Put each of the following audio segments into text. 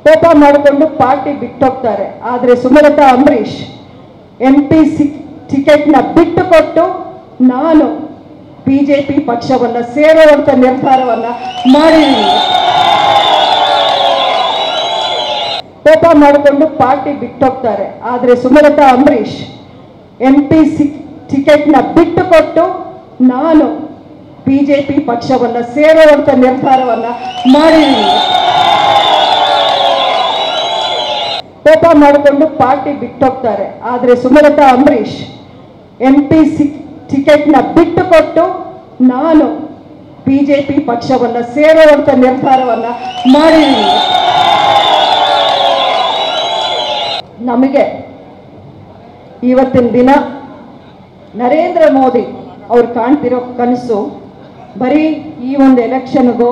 ಕೋಪ ಮಾಡಿಕೊಂಡು ಪಾರ್ಟಿ ಬಿಟ್ಟೋಗ್ತಾರೆ. ಆದರೆ ಸುಮಲತಾ ಅಂಬರೀಶ್ MP ಟಿಕೆಟ್ನ ಬಿಟ್ಟು ಕೊಟ್ಟು ನಾನು ಬಿಜೆಪಿ ಪಕ್ಷವನ್ನ ಸೇರುವಂತ ನಿರ್ಧಾರವನ್ನ ಮಾಡಿದ್ದೀನಿ. ಕೋಪ ಮಾಡಿಕೊಂಡು ಪಾರ್ಟಿ ಬಿಟ್ಟೋಗ್ತಾರೆ. ಆದರೆ ಸುಮಲತಾ ಅಂಬರೀಶ್ MP ಟಿಕೆಟ್ನ ಬಿಟ್ಟು ಕೊಟ್ಟು ನಾನು ಬಿಜೆಪಿ ಪಕ್ಷವನ್ನ ಸೇರುವಂತ ನಿರ್ಧಾರವನ್ನ ಮಾಡಿದ್ದೀನಿ. ಕೋಪ ಮಾಡಿಕೊಂಡು ಪಾರ್ಟಿ ಬಿಟ್ಟೋಗ್ತಾರೆ. ಆದರೆ ಸುಮಲತಾ ಅಂಬರೀಶ್ MP ಟಿಕೆಟ್ನ ಬಿಟ್ಟು ಕೊಟ್ಟು ನಾನು ಬಿಜೆಪಿ ಪಕ್ಷವನ್ನ ಸೇರುವಂತ ನಿರ್ಧಾರವನ್ನ ಮಾಡಿದ್ದೀನಿ. ನಮಗೆ ಇವತ್ತಿನ ದಿನ ನರೇಂದ್ರ ಮೋದಿ ಅವ್ರು ಕಾಣ್ತಿರೋ ಕನಸು ಬರೀ ಈ ಒಂದು ಎಲೆಕ್ಷನ್ಗೂ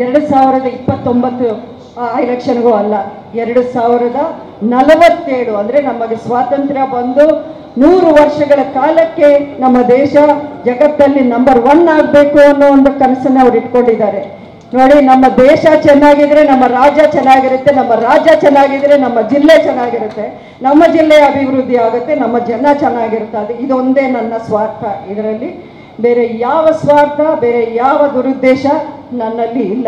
2029 ಎಲೆಕ್ಷನ್ಗೂ ಅಲ್ಲ, 2047 ಅಂದರೆ ನಮಗೆ ಸ್ವಾತಂತ್ರ್ಯ ಬಂದು 100 ವರ್ಷಗಳ ಕಾಲಕ್ಕೆ ನಮ್ಮ ದೇಶ ಜಗತ್ತಲ್ಲಿ ನಂಬರ್ 1 ಆಗಬೇಕು ಅನ್ನೋ ಒಂದು ಕನಸನ್ನ ಅವ್ರು ಇಟ್ಕೊಂಡಿದ್ದಾರೆ. ನೋಡಿ, ನಮ್ಮ ದೇಶ ಚೆನ್ನಾಗಿದ್ರೆ ನಮ್ಮ ರಾಜ್ಯ ಚೆನ್ನಾಗಿರುತ್ತೆ, ನಮ್ಮ ರಾಜ್ಯ ಚೆನ್ನಾಗಿದ್ರೆ ನಮ್ಮ ಜಿಲ್ಲೆ ಚೆನ್ನಾಗಿರುತ್ತೆ, ನಮ್ಮ ಜಿಲ್ಲೆ ಅಭಿವೃದ್ಧಿ ಆಗುತ್ತೆ, ನಮ್ಮ ಜನ ಚೆನ್ನಾಗಿರುತ್ತೆ. ಇದೊಂದೇ ನನ್ನ ಸ್ವಾರ್ಥ. ಇದರಲ್ಲಿ ಬೇರೆ ಯಾವ ಸ್ವಾರ್ಥ, ಬೇರೆ ಯಾವ ದುರುದ್ದೇಶ ನನ್ನಲ್ಲಿ ಇಲ್ಲ.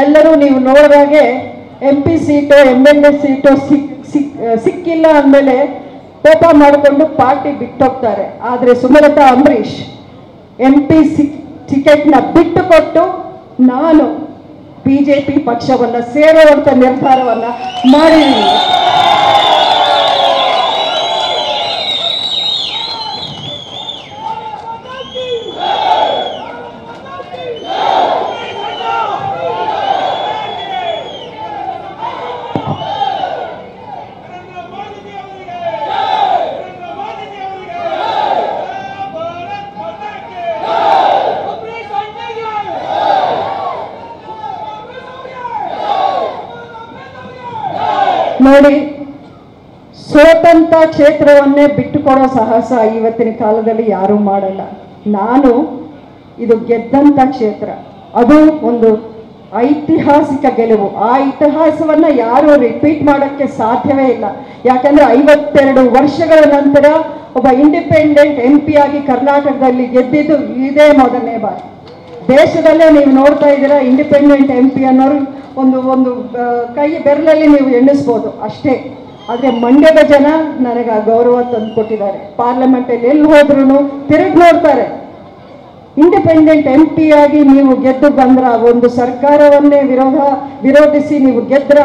ಎಲ್ಲರೂ ನೀವು ನೋಡಿದಾಗೆ MP ಸೀಟು MLA ಸೀಟು ಸಿಕ್ಕಿಲ್ಲ ಅಂದಮೇಲೆ ಕೋಪ ಮಾಡಿಕೊಂಡು ಪಾರ್ಟಿ ಬಿಟ್ಟೋಗ್ತಾರೆ. ಆದರೆ ಸುಮಲತಾ ಅಂಬರೀಶ್ MP ಟಿಕೆಟ್ನ ಬಿಟ್ಟು ಕೊಟ್ಟು ನಾನು ಬಿಜೆಪಿ ಪಕ್ಷವನ್ನ ಸೇರುವಂತ ನಿರ್ಧಾರವನ್ನ ಮಾಡಿದ್ದೀನಿ. ನೋಡಿ, ಸೋತಂತ ಕ್ಷೇತ್ರವನ್ನೇ ಬಿಟ್ಟುಕೊಡೋ ಸಾಹಸ ಇವತ್ತಿನ ಕಾಲದಲ್ಲಿ ಯಾರೂ ಮಾಡಲ್ಲ. ನಾನು ಇದು ಗೆದ್ದಂತ ಕ್ಷೇತ್ರ, ಅದು ಒಂದು ಐತಿಹಾಸಿಕ ಗೆಲುವು. ಆ ಇತಿಹಾಸವನ್ನ ಯಾರು ರಿಪೀಟ್ ಮಾಡೋಕ್ಕೆ ಸಾಧ್ಯವೇ ಇಲ್ಲ. ಯಾಕಂದ್ರೆ 52 ವರ್ಷಗಳ ನಂತರ ಒಬ್ಬ ಇಂಡಿಪೆಂಡೆಂಟ್ MP ಆಗಿ ಕರ್ನಾಟಕದಲ್ಲಿ ಗೆದ್ದಿದ್ದು ಇದೇ ಮೊದಲನೇ ಬಾರಿ. ದೇಶದಲ್ಲೇ ನೀವು ನೋಡ್ತಾ ಇದ್ದೀರಾ, ಇಂಡಿಪೆಂಡೆಂಟ್ MP ಅನ್ನೋರು ಒಂದು ಕೈ ಬೆರಳಲ್ಲಿ ನೀವು ಎಣ್ಣಿಸ್ಬೋದು ಅಷ್ಟೇ. ಆದರೆ ಮಂಡ್ಯದ ಜನ ನನಗೆ ಆ ಗೌರವ ತಂದು ಕೊಟ್ಟಿದ್ದಾರೆ. ಪಾರ್ಲಿಮೆಂಟಲ್ಲಿ ಎಲ್ಲಿ ಹೋದ್ರೂ ತಿರುಗಿ ನೋಡ್ತಾರೆ. ಇಂಡಿಪೆಂಡೆಂಟ್ MP ಆಗಿ ನೀವು ಗೆದ್ದು ಬಂದ್ರ, ಒಂದು ಸರ್ಕಾರವನ್ನೇ ವಿರೋಧಿಸಿ ನೀವು ಗೆದ್ರ